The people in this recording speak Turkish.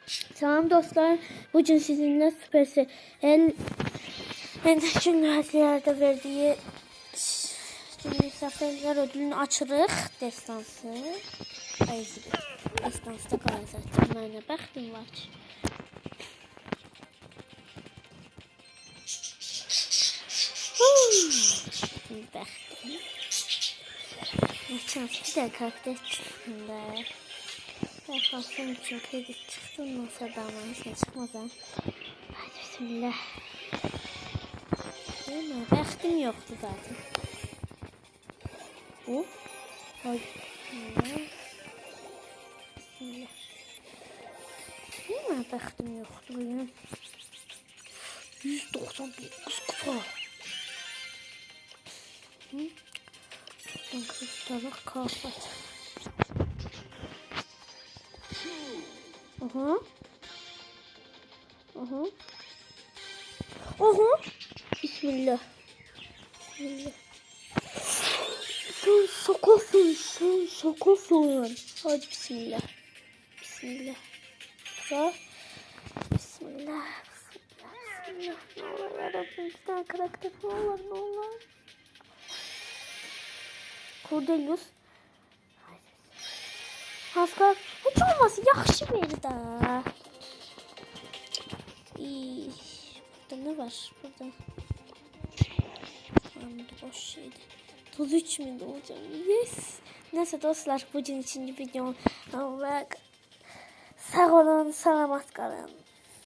Selam dostlar. Bugün sizinle Supercell Ender'in hədiyelerde verdiği Zaferler ödülünü açırıq. Destansı. Destansda qalacaq. Mənə bəxtim var ki. Bəxtim. Geçen bir de karakter çıktığında Defasyon için kredi çıktı. Nasıl damar hiç çıkmadan. Hadi bismillah. Değil mi? Bəxtim yoktu zaten. Hadi bismillah. Bismillah. Değil mi? Bəxtim yoktu bugün. 191 kupa. Buradan kreditlere kafat. Aha. Bismillah. Bismillah. Sen sokasın. Hadi bismillah. Bismillah. Bismillah. Ne olur yarabbim, bir tane karakter ne olur. Cordelius. Haskar. Hiç olmazsa yaxşı verir da. Burada ne var? Burada. Boş şeydi. 33 bin olacağım. Yes. Neyse dostlar, bugün için videom. Sağ olun, selamat kalın.